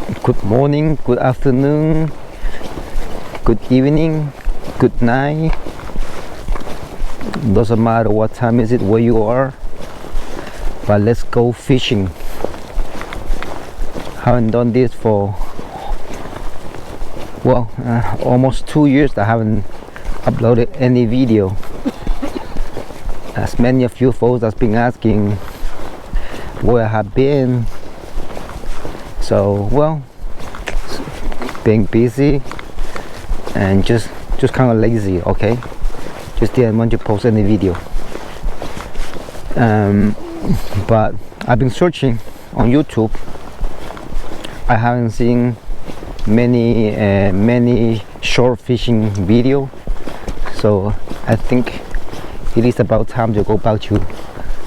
Good morning, good afternoon, good evening, good night. Doesn't matter what time is it where you are, but let's go fishing. Haven't done this for almost 2 years. I haven't uploaded any video. As many of you folks have been asking where I have been. So being busy and just kind of lazy. Okay, just didn't want to post any video. But I've been searching on YouTube. I haven't seen many short fishing video, so I think it is about time to go back to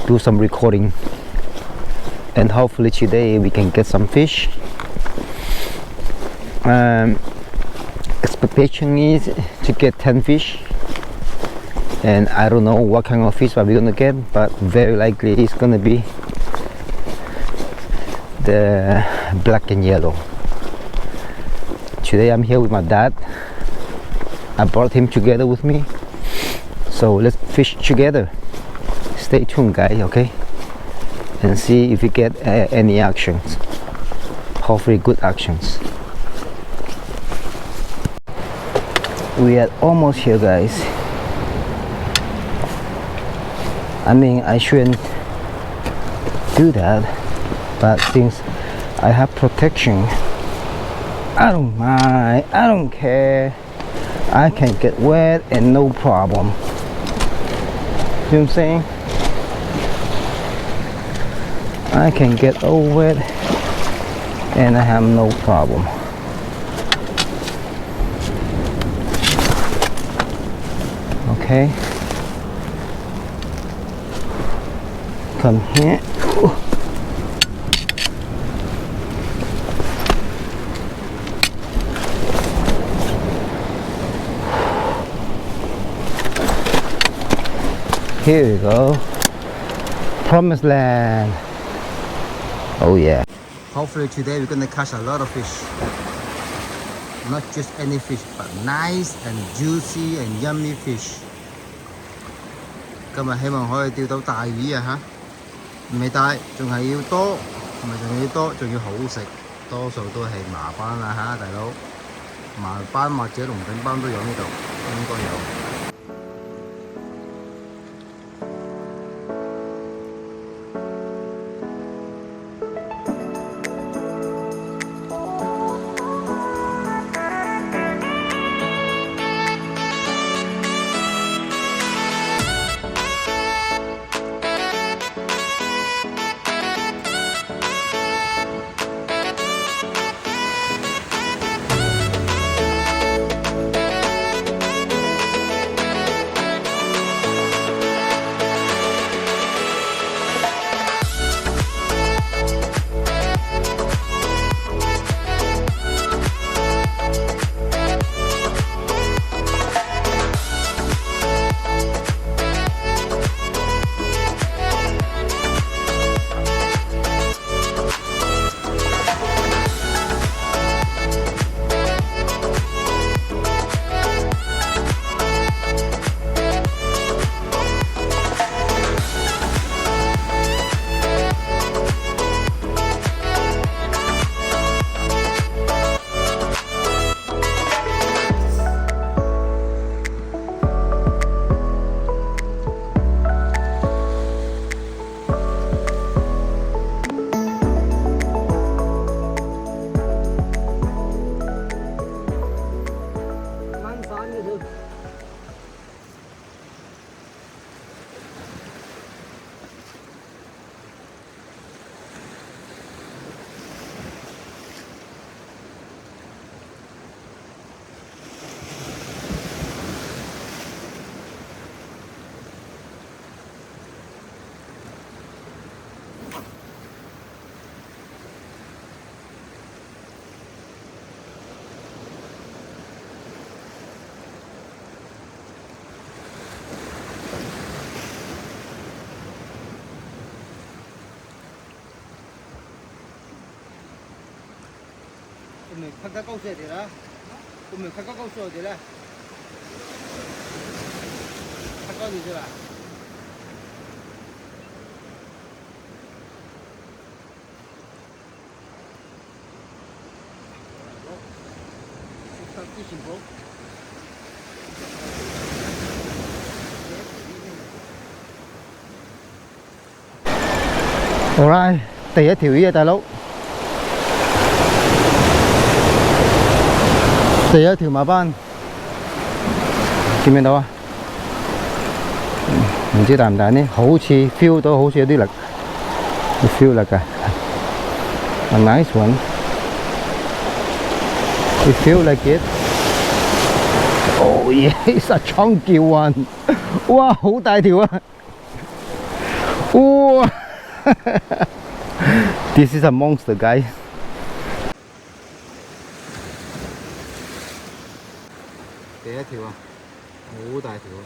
do some recording, and hopefully today we can get some fish. Expectation is to get 10 fish, and I don't know what kind of fish are we gonna get, but very likely it's gonna be the black and yellow. Today I'm here with my dad. I brought him together with me, so let's fish together. Stay tuned, guys, okay, and see if we get any actions. Hopefully good actions. We are almost here, guys. I mean, I shouldn't do that, but since I have protection, I don't mind, I don't care. I can get wet and no problem. You know what I'm saying? I can get all wet and I have no problem. Okay, come here. Here we go. Promised land. Oh yeah. Hopefully today we're gonna catch a lot of fish. Not just any fish, but nice and juicy and yummy fish. 今日希望可以釣到大魚啊嚇，唔係大，仲係要多，同埋仲要多，仲要好食。多數都係麻斑啦嚇，大佬，麻斑或者龍頂斑都有呢度，應該有。mình khắc các câu chuyện thì đó, mình khắc các câu chuyện thì là khắc câu gì chứ là Alright, 第一條魚啊，大佬，第一條馬斑，見唔見到啊？唔知大唔大呢？好似 feel 到好似有啲力，有 feel 力㗎。A nice one. You feel like it? Oh yeah, it's a chunky one. 哇，好大條啊！哇！This is a monster, guys.第一條啊，好大條啊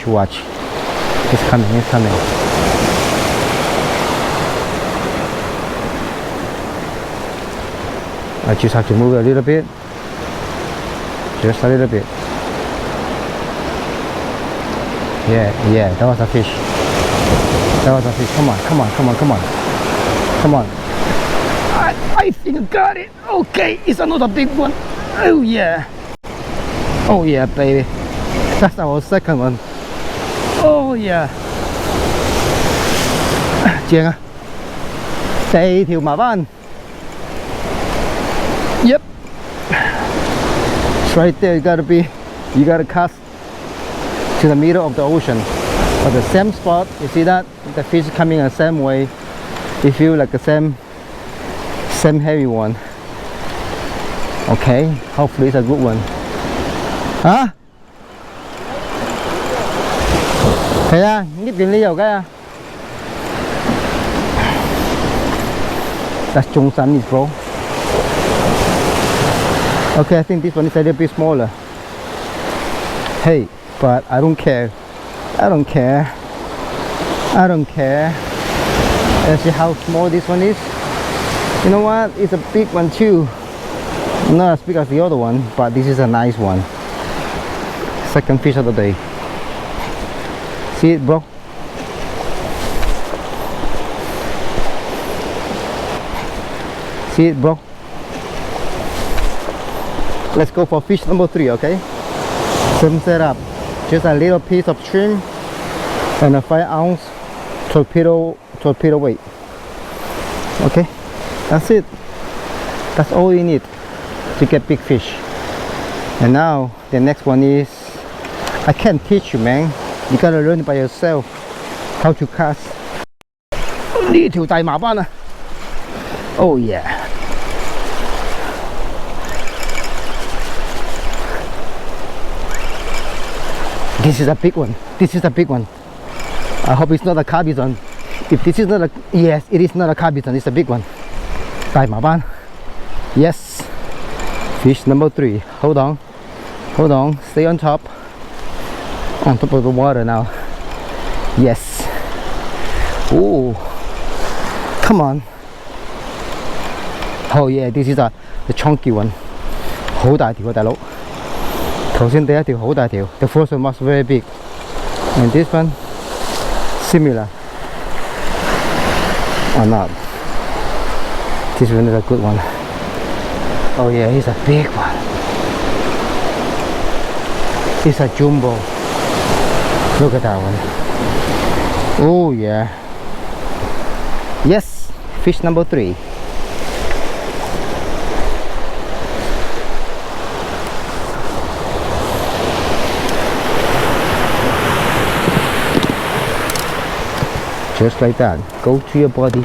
！To watch. It's coming, it's coming. I just have to move a little bit. Just a little bit. Yeah, that was a fish. That was a fish. Come on, come on, come on, come on. Come on. I think I got it. Okay, it's another big one. Oh yeah. Oh yeah, baby. That's our second one. Oh yeah. 正啊！第二條麻斑。Yep. It's right there. You gotta cast to the middle of the ocean. But the same spot, you see that? The fish coming the same way. You feel like the same heavy one. Okay, hopefully it's a good one. Hả? Thấy à, nhíp điện ly dầu cái à. That's Zhongshan, bro. Okay, I think this one is a little bit smaller. Hey, but I don't care. I don't care. I don't care. Let's see how small this one is. You know what? It's a big one too. Not as big as the other one, but this is a nice one. Second fish of the day. See it, bro? See it, bro? Let's go for fish number 3, okay? Same setup. Just a little piece of shrimp and a 5-ounce torpedo weight. Okay, that's it. That's all you need to get big fish. And now the next one is, I can't teach you, man. You gotta learn it by yourself how to cast. 呢條大麻斑啊 Oh yeah. This is a big one. This is a big one. I hope it's not a carbizon. If this is not a, yes, it is not a carbizon. It's a big one. 大麻斑 Yes. Fish number 3. Hold on. Hold on. Stay on top. On top of the water now. Yes. Oh. Come on. Oh yeah, this is the chunky one. 好大條啊，大佬。頭先第一條好大條。The first one was very big. And this one, similar. Or not. This one is a good one. Oh yeah, it's a big one. It's a jumbo. Look at that one. Oh yeah. Yes, fish number 3. Just like that. Go to your body.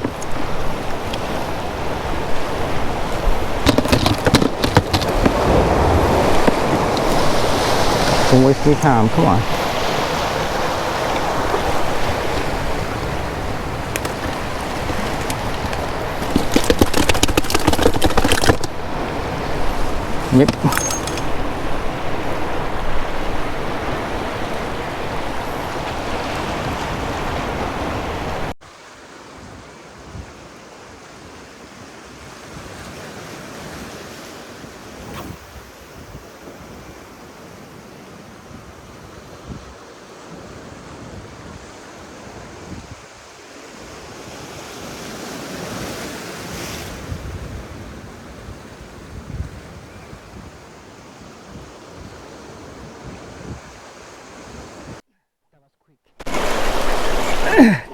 Don't waste your time. Come on. Yep.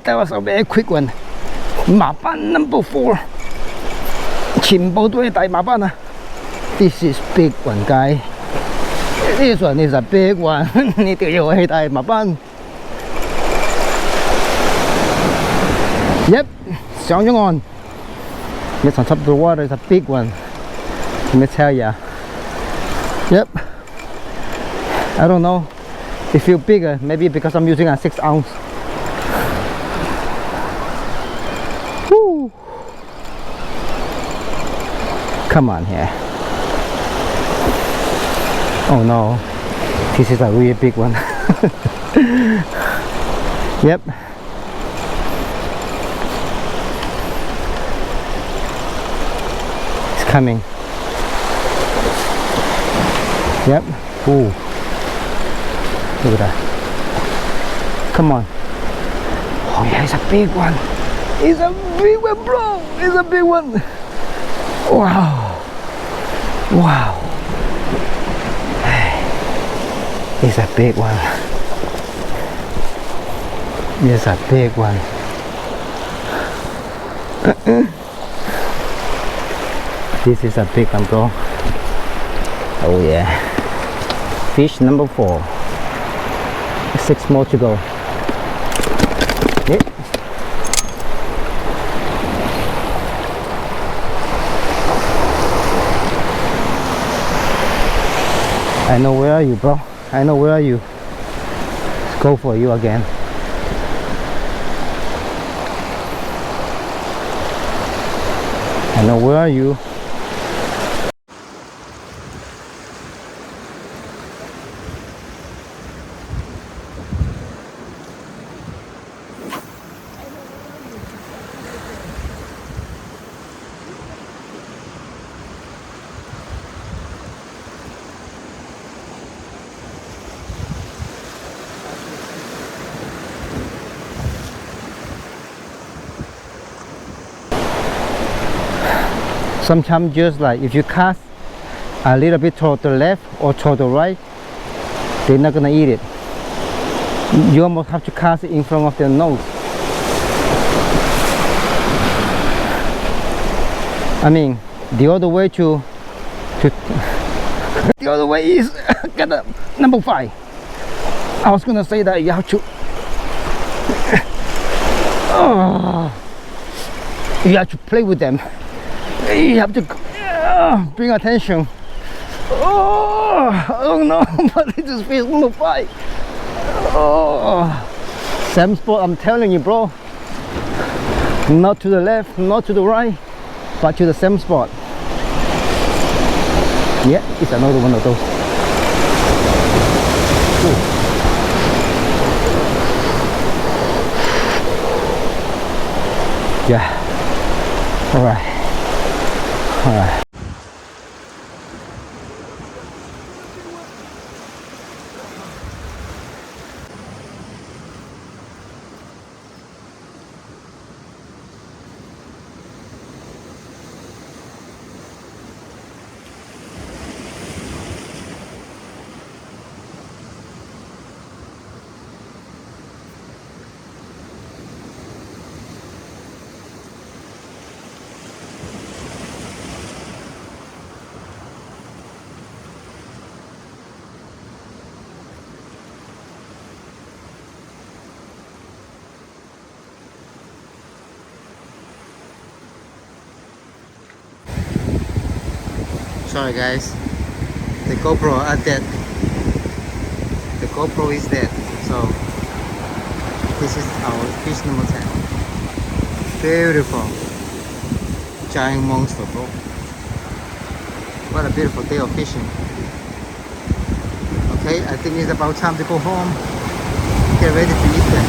That was a very quick one. 麻斑 number 4. 全部都係大麻斑啊 This is big one, guy. This one is a big one. 呢條又係大麻斑。Yep, 上咗岸。It's on top of the water. It's a big one. Let me tell ya. Yep. I don't know. It feels bigger. Maybe because I'm using a 6 ounce. Woo. Come on here. Oh no. This is a really big one. Yep. It's coming. Yep. Ooh. Look at that. Come on. Oh yeah, it's a big one. It's a big one, bro. It's a big one. Wow. Wow. It's a big one. It's a big one. This is a big one, bro. Oh yeah. Fish number 4. 6 more to go. Yep. I know where are you, bro. I know where are you. Let's go for you again. I know where are you. Sometimes just like if you cast a little bit toward the left or toward the right, they're not gonna eat it. You almost have to cast it in front of their nose. I mean, the other way to the other way is get a number 5. I was gonna say that you have to you have to play with them. You have to bring attention. Oh no, but it just feels number 5. Same spot, I'm telling you, bro. Not to the left, not to the right, but to the same spot. Yeah, it's another one of those. Ooh. Yeah. All right. All right. Sorry guys, the GoPro are dead. The GoPro is dead. So this is our fish number 10. Beautiful giant monster, bro. What a beautiful day of fishing. Okay, I think it's about time to go home. Get ready to eat them.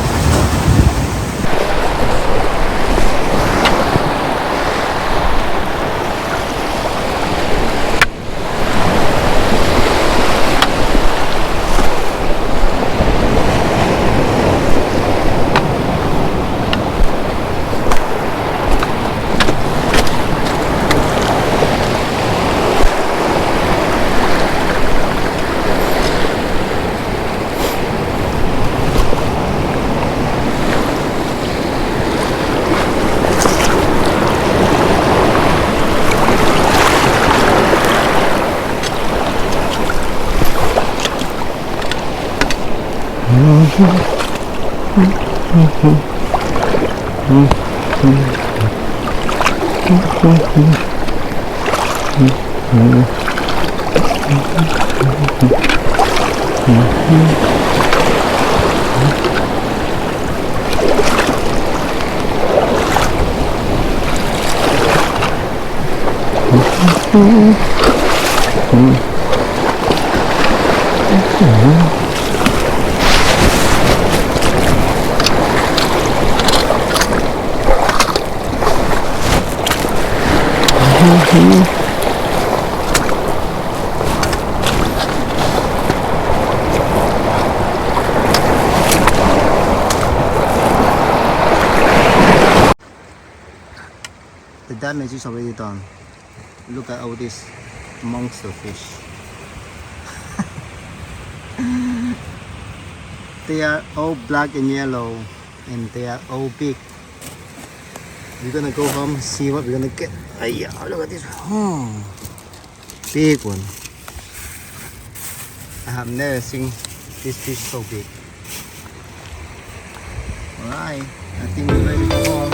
The damage is already done. Look at all these monster fish. They are all black and yellow and they are all big. We're gonna go home, see what we're gonna get. Yeah, look at this. Oh, big one. I have never seen this fish so big. Alright, I think we're ready to go home.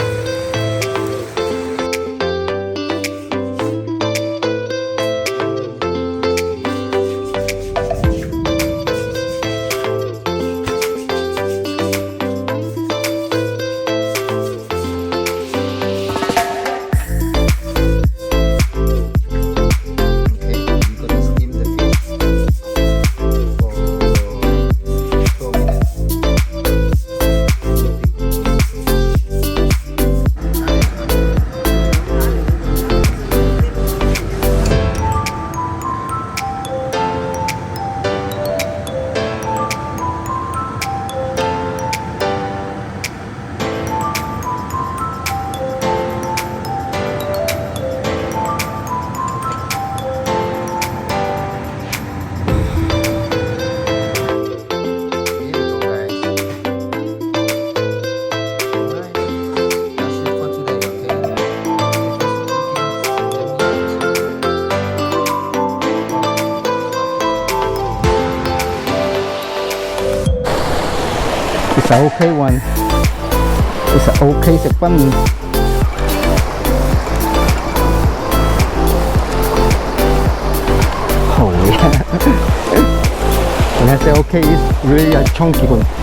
It's an okay one. It's an okay second. Oh yeah. When I say okay, it's really a chunky one.